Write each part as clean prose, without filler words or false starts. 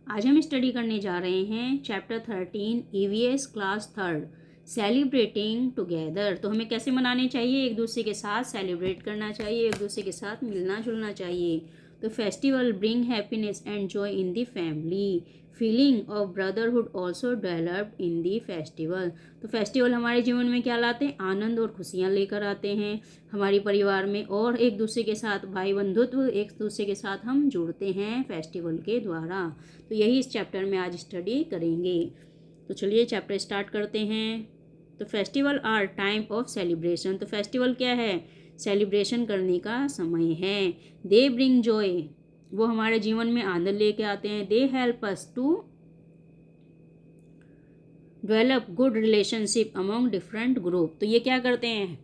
आज हम स्टडी करने जा रहे हैं chapter 13 EVS class third celebrating together. तो हमें कैसे मनाने चाहिए, एक दूसरे के साथ सेलिब्रेट करना चाहिए, एक दूसरे के साथ मिलना जुलना चाहिए। तो festival bring happiness and joy in the family, feeling of brotherhood also developed in the festival. तो फेस्टिवल हमारे जीवन में क्या लाते हैं, आनंद और खुशियाँ लेकर आते हैं हमारे परिवार में, और एक दूसरे के साथ भाई बंधुत्व, एक दूसरे के साथ हम जुड़ते हैं फेस्टिवल के द्वारा। तो यही इस चैप्टर में आज स्टडी करेंगे। तो चलिए चैप्टर स्टार्ट करते हैं। तो festival are time of celebration. तो फेस्टिवल क्या है, सेलिब्रेशन करने का समय है। दे ब्रिंग जॉय, वो हमारे जीवन में आनंद लेके आते हैं। They help us to develop good relationship among different group. तो ये क्या करते हैं,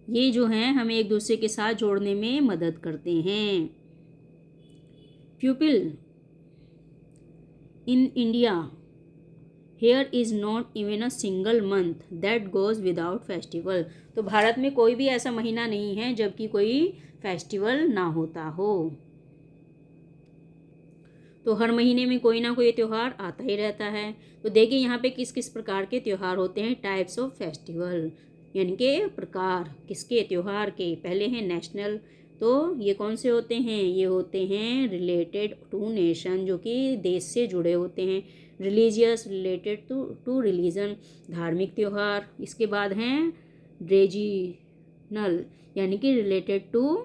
ये जो हैं हमें एक दूसरे के साथ जोड़ने में मदद करते हैं। प्यूपिल in India here is not even a single month that goes without festival. तो भारत में कोई भी ऐसा महीना नहीं है जबकि कोई फेस्टिवल ना होता हो। तो हर महीने में कोई ना कोई त्यौहार आता ही रहता है। तो देखिए यहाँ पे किस किस प्रकार के त्यौहार होते हैं, टाइप्स ऑफ फेस्टिवल, यानी कि प्रकार किसके त्यौहार के। पहले हैं नेशनल, तो ये कौन से होते हैं, ये होते हैं रिलेटेड टू नेशन, जो कि देश से जुड़े होते हैं। रिलीजियस, रिलेटेड टू रिलीजन, धार्मिक त्यौहार। इसके बाद हैं रीजनल, यानी कि रिलेटेड टू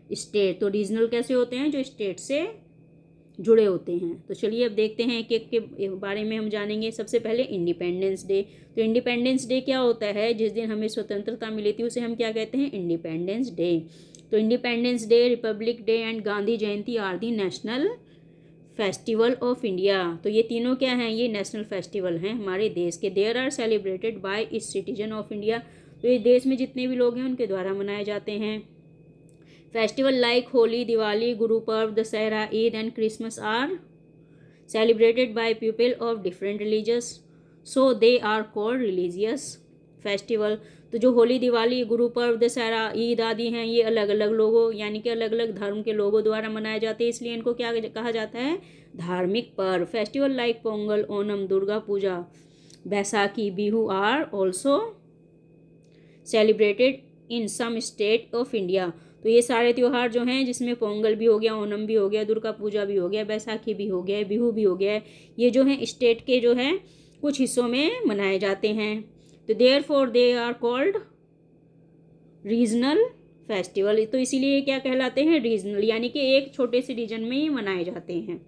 स्टेट। तो रीजनल कैसे होते हैं, जो स्टेट से जुड़े होते हैं। तो चलिए अब देखते हैं एक एक के बारे में हम जानेंगे। सबसे पहले इंडिपेंडेंस डे। तो इंडिपेंडेंस डे क्या होता है, जिस दिन हमें स्वतंत्रता मिली थी उसे हम क्या कहते हैं, इंडिपेंडेंस डे। तो independence day, republic day and Gandhi Jayanti are the national festival of India. तो ये तीनों क्या हैं, ये नेशनल फेस्टिवल हैं हमारे देश के। देयर आर सेलिब्रेटेड बाय इस सिटीजन ऑफ इंडिया। तो ये देश में जितने भी लोग हैं उनके द्वारा मनाए जाते हैं। Festival like holy, Diwali, Guru Parv, Dussehra, Eid and Christmas are celebrated by people of different religious, so they are called religious festival. तो जो होली, दिवाली, गुरु पर्व, दशहरा, ईद आदि हैं, ये अलग अलग लोगों यानी कि अलग अलग धर्म के लोगों द्वारा मनाए जाते हैं, इसलिए इनको क्या कहा जाता है, धार्मिक पर्व। Festival like Pongal, Onam, Durga Puja, Baisakhi, Bihu are also celebrated in some state of India. तो ये सारे त्यौहार जो हैं, जिसमें पोंगल भी हो गया, ओणम भी हो गया, दुर्गा पूजा भी हो गया, बैसाखी भी हो गया, बिहू भी हो गया, ये जो है स्टेट के जो है कुछ हिस्सों में मनाए जाते हैं। तो therefore they are called regional festival. तो इसीलिए क्या कहलाते हैं, रीजनल, यानी कि एक छोटे से रीजन में ही मनाए जाते हैं।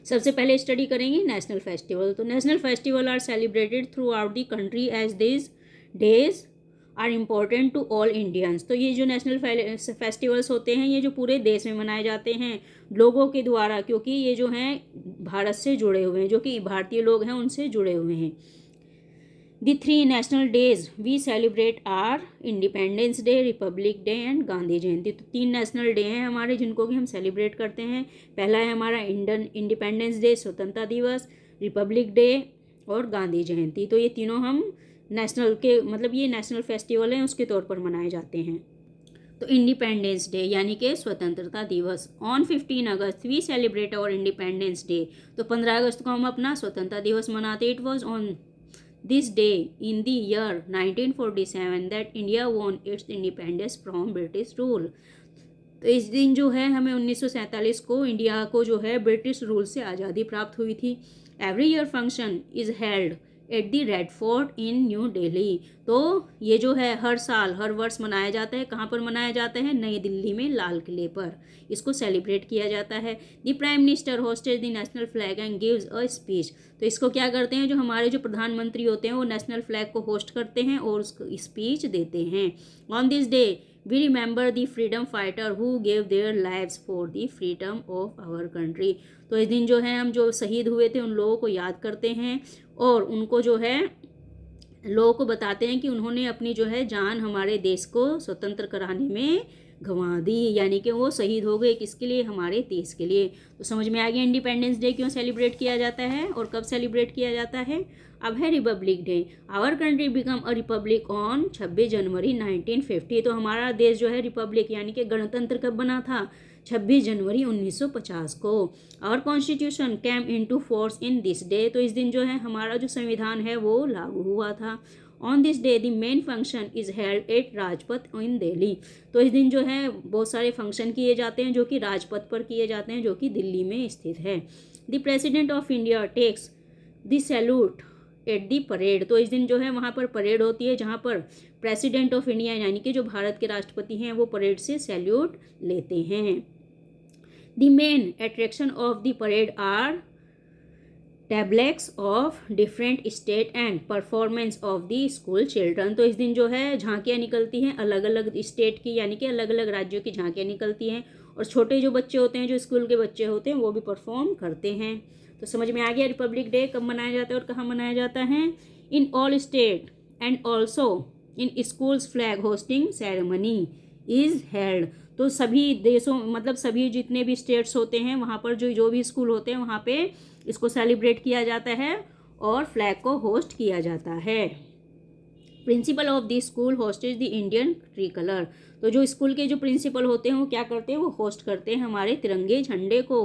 सबसे पहले स्टडी करेंगे नेशनल फेस्टिवल। तो national festival are celebrated throughout the country as this days are important to all Indians. तो ये जो नेशनल फेस्टिवल्स होते हैं, ये जो पूरे देश में मनाए जाते हैं लोगों के द्वारा, क्योंकि ये जो हैं भारत से जुड़े हुए हैं, जो कि भारतीय लोग हैं उनसे जुड़े हुए हैं। The three national days we celebrate are independence day, republic day and Gandhi Jayanti. तो 3 नेशनल डे हैं हमारे जिनको कि हम सेलिब्रेट करते हैं। पहला है हमारा इंडिपेंडेंस डे, स्वतंत्रता दिवस, रिपब्लिक डे और गांधी जयंती। तो ये तीनों हम नेशनल के मतलब ये नेशनल फेस्टिवल हैं उसके तौर पर मनाए जाते हैं। तो इंडिपेंडेंस डे यानी कि स्वतंत्रता दिवस। On 15 August we celebrate our independence day. तो 15 अगस्त को हम अपना स्वतंत्रता दिवस मनाते। It was on this day in the year 1947 that India won its independence from British rule. तो इस दिन जो है हमें 1947 को इंडिया को जो है ब्रिटिश रूल से आज़ादी प्राप्त हुई थी। Every year function is held at the red fort in new Delhi. तो ये जो है हर साल हर वर्ष मनाया जाता है। कहाँ पर मनाया जाता है, नई दिल्ली में लाल किले पर इसको सेलिब्रेट किया जाता है। The prime minister hoists the national flag and gives a speech. तो इसको क्या करते हैं, जो हमारे जो प्रधानमंत्री होते हैं वो नेशनल फ्लैग को होस्ट करते हैं और उसको स्पीच देते हैं। On this day we remember the freedom fighter who gave their lives for the freedom of our country. तो इस दिन जो है हम जो शहीद हुए थे उन लोगों को याद करते हैं और उनको जो है लोगों को बताते हैं कि उन्होंने अपनी जो है जान हमारे देश को स्वतंत्र कराने में गंवा दी, यानी कि वो शहीद हो गए किसके लिए, हमारे देश के लिए। तो समझ में आ गया इंडिपेंडेंस डे क्यों सेलिब्रेट किया जाता है और कब सेलिब्रेट किया जाता है। अब है republic day. Our country become a republic on 26 January 1950। तो हमारा देश जो है रिपब्लिक यानी कि गणतंत्र कब बना था, 26 जनवरी 1950 को। और constitution came into force in this day, तो इस दिन जो है हमारा जो संविधान है वो लागू हुआ था। On this day the main function is held at Rajpath in Delhi, तो इस दिन जो है बहुत सारे फंक्शन किए जाते हैं जो कि राजपथ पर किए जाते हैं जो कि दिल्ली में स्थित है। The president of India takes the salute at the parade, तो इस दिन जो है वहाँ पर परेड होती है जहाँ पर प्रेसिडेंट ऑफ इंडिया यानी कि जो भारत के राष्ट्रपति हैं वो परेड से सैल्यूट लेते हैं। The main attraction of the parade are tablets of different state and performance of the school children, तो इस दिन जो है झांकियाँ निकलती हैं अलग अलग स्टेट की यानी कि अलग अलग राज्यों की झांकियाँ निकलती हैं और छोटे जो बच्चे होते हैं जो स्कूल के बच्चे होते हैं वो भी परफॉर्म करते हैं। तो समझ में आ गया रिपब्लिक डे कब मनाया जाता है और कहाँ मनाया जाता है। In all state and also in schools flag hosting ceremony is held, तो सभी देशों मतलब सभी जितने भी स्टेट्स होते हैं वहाँ पर जो भी स्कूल होते हैं वहाँ पे इसको सेलिब्रेट किया जाता है और फ्लैग को होस्ट किया जाता है। Principal of the school hoists the Indian tricolour, तो जो स्कूल के जो प्रिंसिपल होते हैं वो क्या करते हैं, वो होस्ट करते हैं हमारे तिरंगे झंडे को।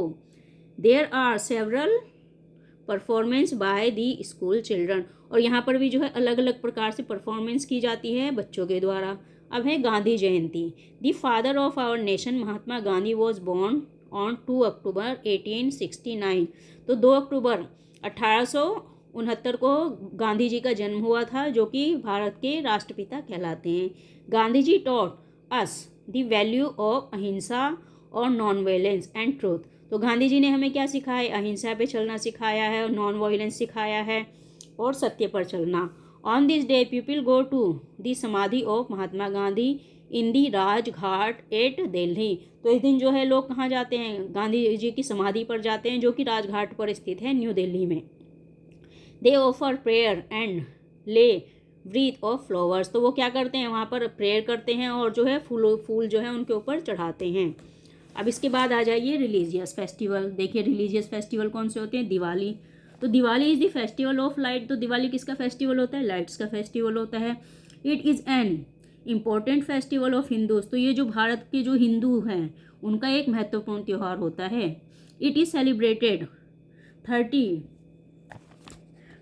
There are several performance by the school children, और यहाँ पर भी जो है अलग अलग प्रकार से परफॉर्मेंस की जाती है बच्चों के द्वारा। अब है Gandhi Jayanti. The father of our nation Mahatma Gandhi was born on 2 October 1869, तो 2 अक्टूबर 1869 को गांधी जी का जन्म हुआ था जो कि भारत के राष्ट्रपिता कहलाते हैं। Gandhi ji taught us the value of ahimsa और नॉन वायलेंस एंड ट्रूथ, तो गांधी जी ने हमें क्या सिखाया, अहिंसा पे चलना सिखाया है और नॉन वायलेंस सिखाया है और सत्य पर चलना। On this day people go to the samadhi of Mahatma Gandhi in the Rajghat at Delhi, तो इस दिन जो है लोग कहाँ जाते हैं, गांधी जी की समाधि पर जाते हैं जो कि राजघाट पर स्थित है न्यू दिल्ली में। दे ऑफर प्रेयर एंड ले ब्रीथ ऑफ फ्लावर्स, तो वो क्या करते हैं वहाँ पर प्रेयर करते हैं और जो है फूल जो है उनके ऊपर चढ़ाते हैं। अब इसके बाद आ जाइए रिलीजियस फेस्टिवल। देखिए रिलीजियस फेस्टिवल कौन से होते हैं, दिवाली, तो Diwali is the festival of light, तो दिवाली किसका फेस्टिवल होता है, लाइट्स का फेस्टिवल होता है। It is an important festival of Hindus, तो ये जो भारत के जो हिंदू हैं उनका एक महत्वपूर्ण त्यौहार होता है। It is celebrated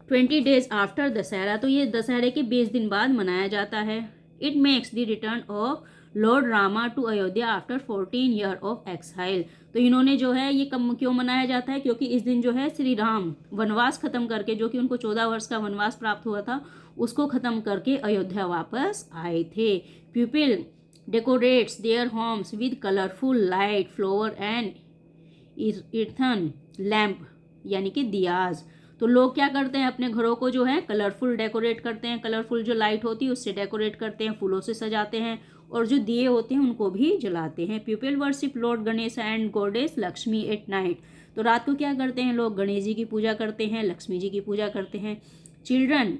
20 days after Dussehra, तो ये दशहरे के 20 दिन बाद मनाया जाता है। It makes the return of lord Rama to Ayodhya after 14 year of exile, तो इन्होंने जो है ये कब क्यों मनाया जाता है, क्योंकि इस दिन जो है श्री राम वनवास खत्म करके, जो कि उनको 14 वर्ष का वनवास प्राप्त हुआ था, उसको खत्म करके अयोध्या वापस आए थे। People decorates their homes with colourful light flower and earthen lamp यानी कि दियाज, तो लोग क्या करते हैं अपने घरों को जो है कलरफुल डेकोरेट करते हैं, कलरफुल जो लाइट होती है उससे डेकोरेट करते हैं, फूलों से सजाते हैं और जो दिए होते हैं उनको भी जलाते हैं। People worship Lord Ganesh and goddess Lakshmi at night, तो रात को क्या करते हैं लोग, गणेश जी की पूजा करते हैं, लक्ष्मी जी की पूजा करते हैं। चिल्ड्रन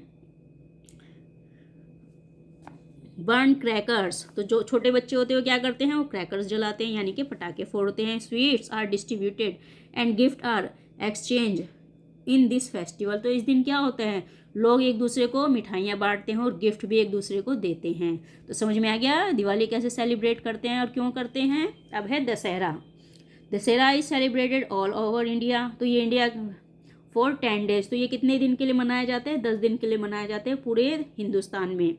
बर्न क्रैकर्स, तो जो छोटे बच्चे होते हैं वो क्या करते हैं, वो क्रैकर्स जलाते हैं यानी कि पटाखे फोड़ते हैं। Sweets are distributed and gift are exchange in this festival, तो इस दिन क्या होता है, लोग एक दूसरे को मिठाइयाँ बांटते हैं और गिफ्ट भी एक दूसरे को देते हैं। तो समझ में आ गया दिवाली कैसे सेलिब्रेट करते हैं और क्यों करते हैं। अब है Dussehra. Dussehra is celebrated all over India, तो ये इंडिया फॉर 10 डेज, तो ये कितने दिन के लिए मनाया जाता है, 10 दिन के लिए मनाया जाता है पूरे हिंदुस्तान में।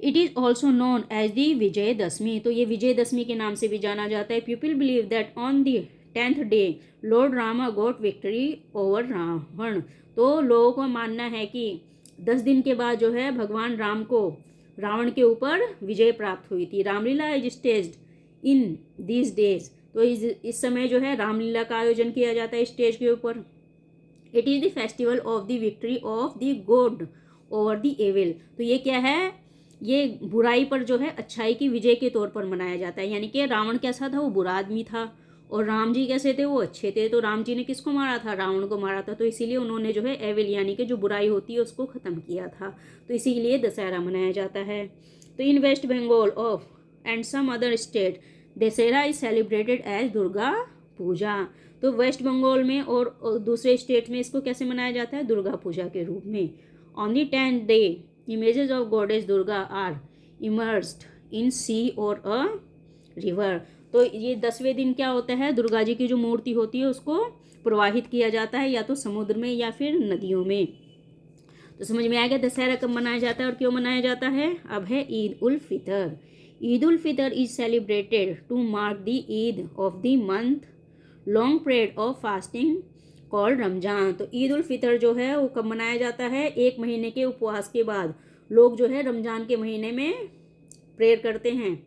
It is also known as the Vijayadashami, तो ये विजयदशमी के नाम से भी जाना जाता है। People believe that on the 10th day lord Rama got victory over Ravana, तो लोगों का मानना है कि 10 दिन के बाद जो है भगवान राम को रावण के ऊपर विजय प्राप्त हुई थी। Ramlila is staged in these days, तो इस समय जो है रामलीला का आयोजन किया जाता है स्टेज के ऊपर। It is the festival of the victory of the good over the evil, तो ये क्या है, ये बुराई पर जो है अच्छाई की विजय के तौर पर मनाया जाता है। यानी कि रावण कैसा था, वो बुरा आदमी था और राम जी कैसे थे, वो अच्छे थे। तो राम जी ने किसको मारा था, रावण को मारा था, तो इसीलिए उन्होंने जो है एविल यानी कि जो बुराई होती है उसको ख़त्म किया था, तो इसीलिए दशहरा मनाया जाता है। तो in West Bengal of and some other state Dussehra is celebrated as Durga Puja, तो वेस्ट बंगाल में और दूसरे स्टेट में इसको कैसे मनाया जाता है, दुर्गा पूजा के रूप में। On the 10th day images of goddess Durga are immersed in sea or a river, तो ये 10वें दिन क्या होता है, दुर्गा जी की जो मूर्ति होती है उसको प्रवाहित किया जाता है, या तो समुद्र में या फिर नदियों में। तो समझ में आ गया दशहरा कब मनाया जाता है और क्यों मनाया जाता है। अब है Eid ul Fitr. Eid ul Fitr is celebrated to mark the end of the month long period of fasting called Ramzan. तो ईद उल फितर जो है वो कब मनाया जाता है, 1 महीने के उपवास के बाद लोग जो है रमजान के महीने में प्रेयर करते हैं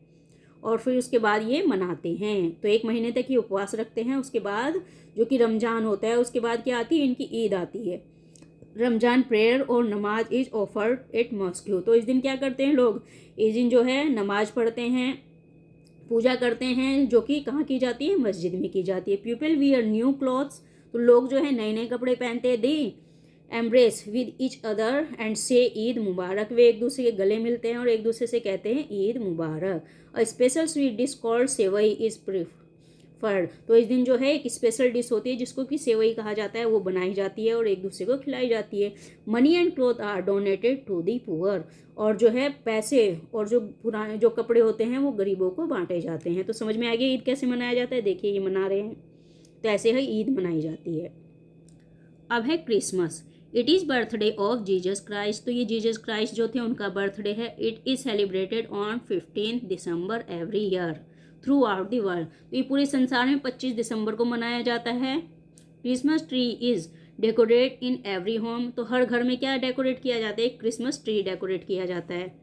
और फिर उसके बाद ये मनाते हैं। तो 1 महीने तक ये उपवास रखते हैं, उसके बाद जो कि रमजान होता है उसके बाद क्या आती है, इनकी ईद आती है। रमजान प्रेयर और नमाज इज ऑफर्ड एट मॉस्क्यू। तो इस दिन क्या करते हैं लोग, इस दिन जो है नमाज पढ़ते हैं, पूजा करते हैं, जो कि कहाँ की जाती है, मस्जिद में की जाती है। People wear new clothes. तो लोग जो है नए नए कपड़े पहनते हैं। They embrace with each other and say Eid मुबारक। वे एक दूसरे के गले मिलते हैं और एक दूसरे से कहते हैं Eid Mubarak. A special sweet dish called sevai is preferred. तो इस दिन जो है एक स्पेशल डिश होती है जिसको कि सेवई कहा जाता है, वो बनाई जाती है और एक दूसरे को खिलाई जाती है। Money and cloth are donated to the poor. और जो है पैसे और जो पुराने जो कपड़े होते हैं वो गरीबों को बांटे जाते हैं। तो समझ में आ गया ईद कैसे मनाया जाता है। देखिए ये मना रहे हैं, तो ऐसे ही ईद मनाई जाती है। अब है Christmas. It is birthday of Jesus Christ. तो ये जीसस क्राइस्ट जो थे उनका बर्थडे है। It is celebrated on 15 December every year through out the world. तो ये पूरे संसार में 25 दिसंबर को मनाया जाता है। Christmas tree is decorate in every home. तो हर घर में क्या डेकोरेट किया जाता है, क्रिसमस ट्री डेकोरेट किया जाता है।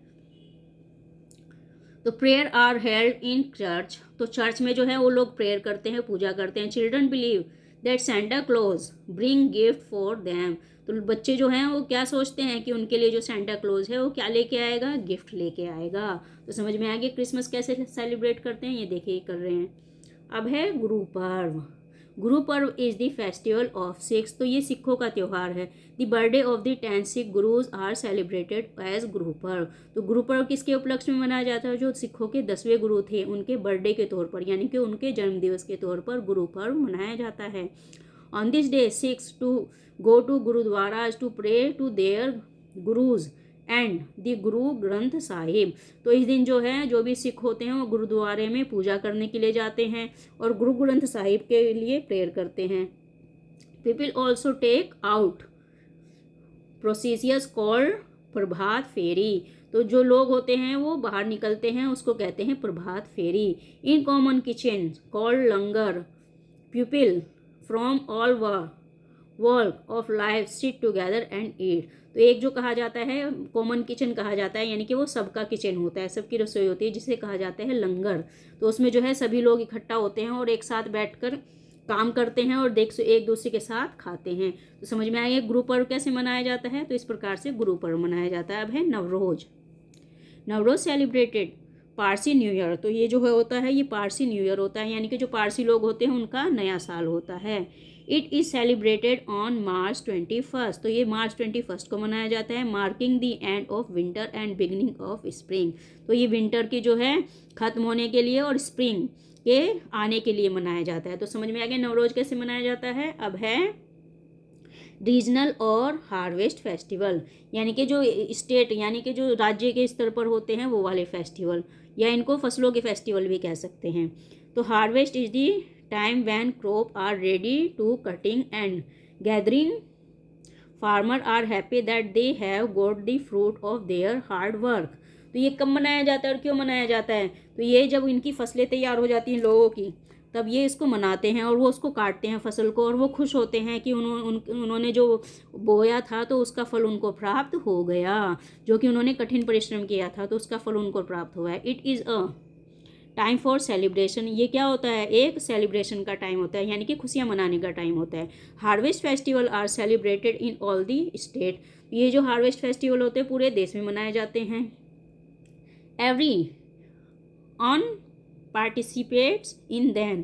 तो prayer are held in church. तो चर्च में जो है वो लोग प्रेयर करते हैं, पूजा करते हैं। Children believe that Santa Claus bring gift for them. तो बच्चे जो हैं वो क्या सोचते हैं कि उनके लिए जो सेंटा क्लॉज है वो क्या लेके आएगा, गिफ्ट लेके आएगा। तो समझ में आ गया क्रिसमस कैसे सेलिब्रेट करते हैं, ये देखिए कर रहे हैं। अब है गुरु Parv. Guru Parv is the festival of Sikhs. तो ये सिखों का त्यौहार है। The birthday of the 10 Sikh Gurus are celebrated as Guru Parv. तो गुरु पर्व किसके उपलक्ष्य में मनाया जाता है, जो सिखों के 10वें गुरु थे उनके बर्थडे के तौर पर, यानी कि उनके जन्मदिवस के तौर पर गुरु पर्व मनाया जाता है। On this day Sikhs to go to gurdwaras to pray to their Gurus and the Guru Granth Sahib. तो इस दिन जो है जो भी सिख होते हैं वो गुरुद्वारे में पूजा करने के लिए जाते हैं और गुरु ग्रंथ साहिब के लिए प्रेयर करते हैं। People also take out processions called Prabhat Pheri. तो जो लोग होते हैं वो बाहर निकलते हैं, उसको कहते हैं Prabhat Pheri. In common kitchen called langar people from all walk of life sit together and eat. तो एक जो कहा जाता है कॉमन किचन कहा जाता है, यानी कि वो सबका किचन होता है, सबकी रसोई होती है, जिसे कहा जाता है लंगर। तो उसमें जो है सभी लोग इकट्ठा होते हैं और एक साथ बैठकर काम करते हैं और एक दूसरे के साथ खाते हैं। तो समझ में आएगा गुरु पर्व कैसे मनाया जाता है। तो इस प्रकार से गुरु पर्व मनाया जाता है। अब है Navroz. Navroz celebrated Parsi new year. तो ये जो है होता है ये पारसी न्यू ईयर होता है, यानी कि जो पारसी लोग होते हैं उनका नया साल होता है। It is celebrated on March 21। तो ये मार्च 21 को मनाया जाता है। Marking the end of winter and beginning of spring. तो ये विंटर की जो है ख़त्म होने के लिए और स्प्रिंग के आने के लिए मनाया जाता है। तो समझ में आ गया नवरोज कैसे मनाया जाता है। अब है रीजनल और हार्वेस्ट फेस्टिवल, यानी कि जो स्टेट यानी कि जो राज्य के स्तर पर होते हैं वो वाले फेस्टिवल, या इनको फसलों के फेस्टिवल भी कह सकते हैं। तो harvest is the time when crop are ready to cutting and gathering. Farmer are happy that they have got the fruit of their hard work. तो ये कब मनाया जाता है और क्यों मनाया जाता है। तो ये जब इनकी फसलें तैयार हो जाती हैं लोगों की, तब ये इसको मनाते हैं और वो उसको काटते हैं फसल को, और वो खुश होते हैं कि उन्होंने जो बोया था तो उसका फल उनको प्राप्त हो गया, जो कि उन्होंने कठिन परिश्रम किया था तो उसका फल उनको प्राप्त हुआ है। It is a time for celebration. ये क्या होता है, एक सेलिब्रेशन का टाइम होता है, यानी कि खुशियाँ मनाने का टाइम होता है। Harvest festival are celebrated in all the state. ये जो हार्वेस्ट फेस्टिवल होते हैं पूरे देश में मनाए जाते हैं। Every one participates in them.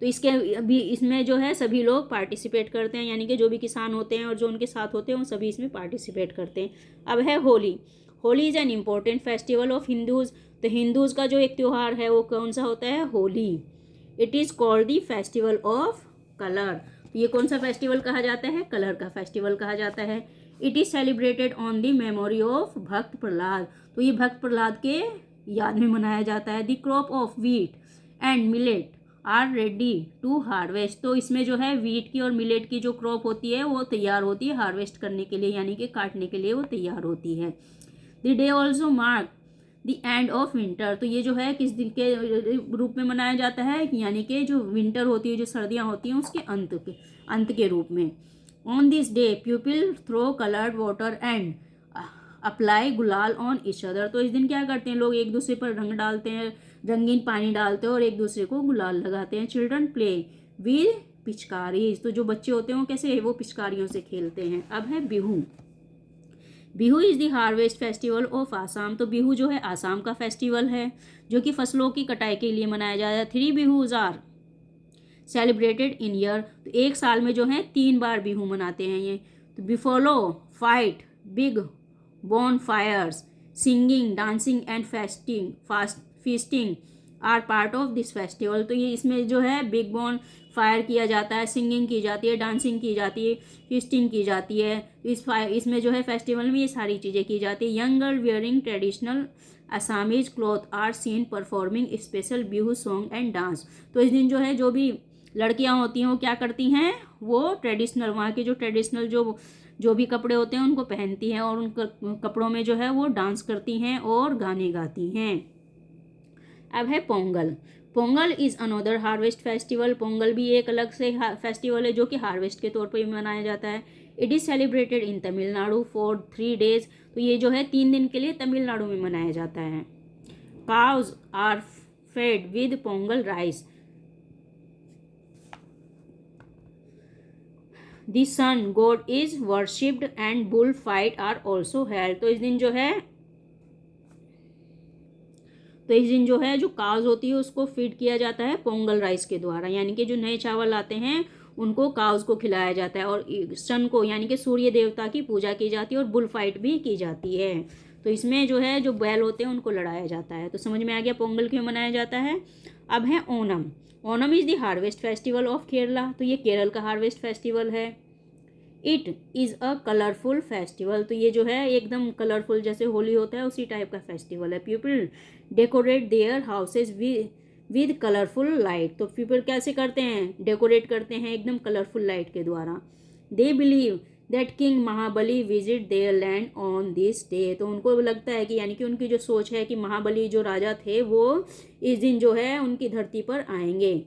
तो इसके अभी इसमें जो है सभी लोग पार्टिसिपेट करते हैं, यानी कि जो भी किसान होते हैं और जो उनके साथ होते हैं वो सभी इसमें पार्टिसिपेट करते हैं। अब है Holi. Holi is an important festival of Hindus. तो हिंदूज़ का जो एक त्यौहार है वो कौन सा होता है, Holi. It is called the festival of colour. तो ये कौन सा फेस्टिवल कहा जाता है, कलर का फेस्टिवल कहा जाता है। It is celebrated on the memory of भक्त प्रहलाद। तो ये भक्त प्रहलाद के याद में मनाया जाता है। The crop of wheat and millet are ready to harvest. तो इसमें जो है वीट की और मिलेट की जो क्रॉप होती है वो तैयार होती है हार्वेस्ट करने के लिए, यानी कि काटने के लिए वो तैयार होती है। The day also mark the end of winter. तो ये जो है किस दिन के रूप में मनाया जाता है, यानी कि जो विंटर होती है, जो सर्दियाँ होती हैं, उसके अंत के रूप में। On this day people throw coloured water and apply gulal on each other. तो इस दिन क्या करते हैं लोग, एक दूसरे पर रंग डालते हैं, रंगीन पानी डालते हैं और एक दूसरे को गुलाल लगाते हैं। Children play with pichkaris. तो जो बच्चे होते हैं वो कैसे, वो पिचकारियों से खेलते हैं। अब है Bihu. Bihu is the harvest festival of Assam. तो बिहू जो है आसाम का फेस्टिवल है जो कि फसलों की कटाई के लिए मनाया जाता है। 3 बिहूज आर सेलिब्रेटेड इन ईयर। तो एक साल में जो है 3 बार बिहू मनाते हैं ये। तो बिफोलो fight big bonfires singing dancing and feasting are part of this festival. तो ये इसमें जो है बिग बॉन फायर किया जाता है, सिंगिंग की जाती है, डांसिंग की जाती है, फीस्टिंग की जाती है। इसमें जो है फेस्टिवल में ये सारी चीज़ें की जाती है। Young girl wearing traditional Assamese cloth are seen performing special Bihu song and dance. तो इस दिन जो है जो भी लड़कियां होती हैं वो क्या करती हैं, वो ट्रेडिशनल, वहाँ के जो ट्रेडिशनल जो भी कपड़े होते हैं उनको पहनती हैं और उन कपड़ों में जो है वो डांस करती हैं और गाने गाती हैं। अब है Pongal. Pongal is another harvest festival. Pongal भी एक अलग से फेस्टिवल है जो कि हार्वेस्ट के तौर पर मनाया जाता है। It is celebrated in Tamil Nadu for 3 days। तो ये जो है 3 दिन के लिए तमिलनाडु में मनाया जाता है। Cows are fed with Pongal rice. The sun god is worshipped and bull fight are also held. तो इस दिन जो है जो काउज होती है उसको फीड किया जाता है पोंगल राइस के द्वारा, यानी कि जो नए चावल आते हैं उनको काउज को खिलाया जाता है और सन को यानी कि सूर्य देवता की पूजा की जाती है और बुल फाइट भी की जाती है। तो इसमें जो है जो बैल होते हैं उनको लड़ाया जाता है। तो समझ में आ गया पोंगल क्यों मनाया जाता है। अब है Onam. Onam is the harvest festival of Kerala. तो ये केरल का हार्वेस्ट फेस्टिवल है। It is a colourful festival. तो ये जो है एकदम कलरफुल, जैसे होली होता है उसी टाइप का फेस्टिवल है। People decorate their houses with colourful light. तो पीपल कैसे करते हैं, डेकोरेट करते हैं एकदम कलरफुल लाइट के द्वारा। They believe that king Mahabali visit there land on this day. तो उनको लगता है कि यानी कि उनकी जो सोच है कि महाबली जो राजा थे वो इस दिन जो है उनकी धरती पर आएंगे।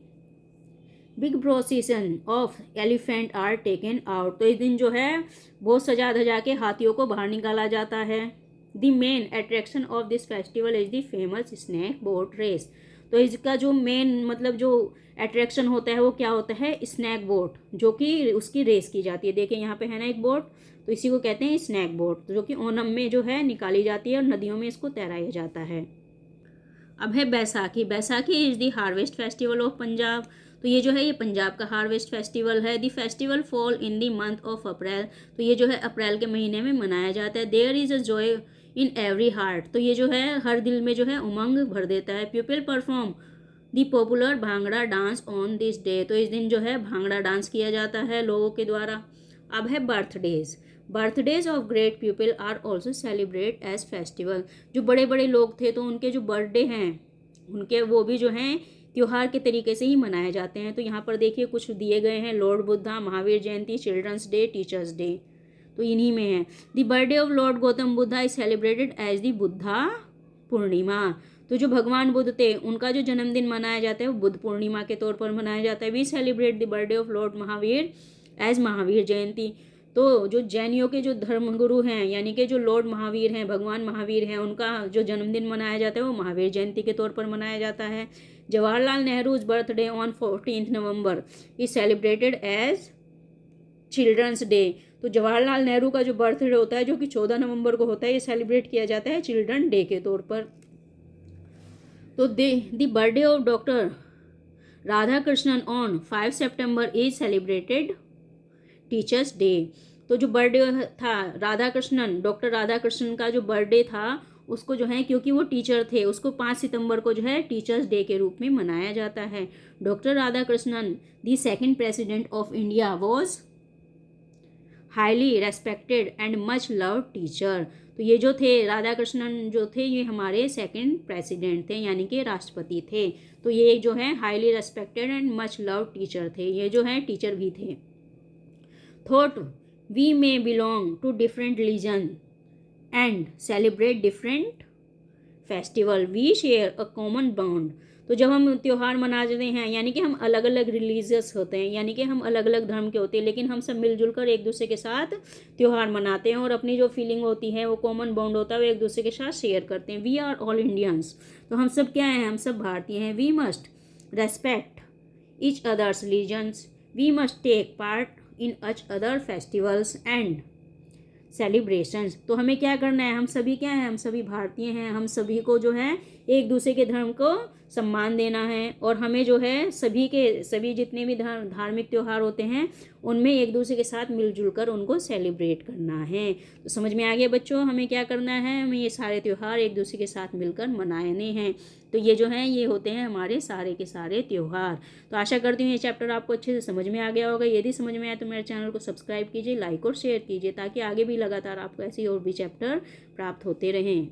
Big procession of elephant are taken out. तो इस दिन जो है बहुत सजा धजा के हाथियों को बाहर निकाला जाता है। The main attraction of this festival is the famous snake boat race. तो इसका जो मेन मतलब जो अट्रैक्शन होता है वो क्या होता है, स्नैक बोट, जो कि उसकी रेस की जाती है। देखिए यहाँ पे है ना एक बोट, तो इसी को कहते हैं स्नैक बोट, जो कि ओनम में जो है निकाली जाती है और नदियों में इसको तैराया जाता है। अब है Baisakhi. Baisakhi is the harvest festival of Punjab. तो ये जो है ये पंजाब का हार्वेस्ट फेस्टिवल है। The festival fall in the month of April. तो ये जो है अप्रैल के महीने में मनाया जाता है। There is a joy in every heart. तो ये जो है हर दिल में जो है उमंग भर देता है। People perform the popular bhangra dance on this day. तो इस दिन जो है भांगड़ा डांस किया जाता है लोगों के द्वारा। अब है birthdays. Birthdays of great people are also celebrate as festival. जो बड़े बड़े लोग थे तो उनके जो बर्थडे हैं उनके वो भी जो हैं त्योहार के तरीके से ही मनाए जाते हैं। तो यहाँ पर देखिए कुछ दिए गए हैं, lord Buddha, Mahavir Jayanti, children's day, teachers day, तो इन्हीं में है। The birthday of lord Gautam Buddha is celebrated as the Buddha Purnima. तो जो भगवान बुद्ध थे उनका जो जन्मदिन मनाया जाता है वो बुद्ध पूर्णिमा के तौर पर मनाया जाता है। We celebrate the birthday of lord Mahavir as Mahavir Jayanti. तो जो जैनियों के जो धर्मगुरु हैं यानी कि जो लॉर्ड महावीर हैं, भगवान महावीर हैं, उनका जो जन्मदिन मनाया जाता है वो महावीर जयंती के तौर पर मनाया जाता है। Jawaharlal Nehru's birthday on 14 November is celebrated as children's day. तो जवाहरलाल नेहरू का जो बर्थडे होता है जो कि 14 नवंबर को होता है, ये सेलिब्रेट किया जाता है चिल्ड्रन डे के तौर पर। तो the birthday of doctor Radha Krishnan on 5 September is celebrated teachers day. तो जो बर्थडे था डॉक्टर राधा कृष्णन का जो बर्थडे था उसको जो है क्योंकि वो टीचर थे उसको 5 सितंबर को जो है टीचर्स डे के रूप में मनाया जाता है। Doctor Radha Krishnan the second president of India was highly respected and much loved teacher. तो ये जो थे राधा कृष्णन जो थे ये हमारे सेकंड प्रेसिडेंट थे, यानी कि राष्ट्रपति थे। तो ये जो है highly respected and much love teacher थे, ये जो है टीचर भी थे। Though we may belong to different religion and celebrate different festival, we share a common bond. तो जब हम त्यौहार मनाते हैं, यानी कि हम अलग अलग रिलीजियस होते हैं, यानी कि हम अलग अलग धर्म के होते हैं, लेकिन हम सब मिलजुल कर एक दूसरे के साथ त्यौहार मनाते हैं और अपनी जो फीलिंग होती है, वो कॉमन बॉन्ड होता है, वो एक दूसरे के साथ शेयर करते हैं। वी आर ऑल इंडियंस, तो हम सब क्या हैं, हम सब भारतीय हैं। We must respect each others religions, we must take part in each other festivals and celebrations. तो हमें क्या करना है, हम सभी क्या हैं, हम सभी भारतीय हैं, हम सभी को जो है एक दूसरे के धर्म को सम्मान देना है, और हमें जो है सभी जितने भी धार्मिक त्यौहार होते हैं उनमें एक दूसरे के साथ मिलजुल कर उनको सेलिब्रेट करना है। तो समझ में आ गया बच्चों, हमें क्या करना है, हमें ये सारे त्यौहार एक दूसरे के साथ मिलकर मनाने हैं। तो ये जो हैं ये होते हैं हमारे सारे के सारे त्यौहार। तो आशा करती हूँ ये चैप्टर आपको अच्छे से समझ में आ गया होगा। यदि समझ में आया तो मेरे चैनल को सब्सक्राइब कीजिए, लाइक और शेयर कीजिए, ताकि आगे भी लगातार आपको ऐसे और भी चैप्टर प्राप्त होते रहें।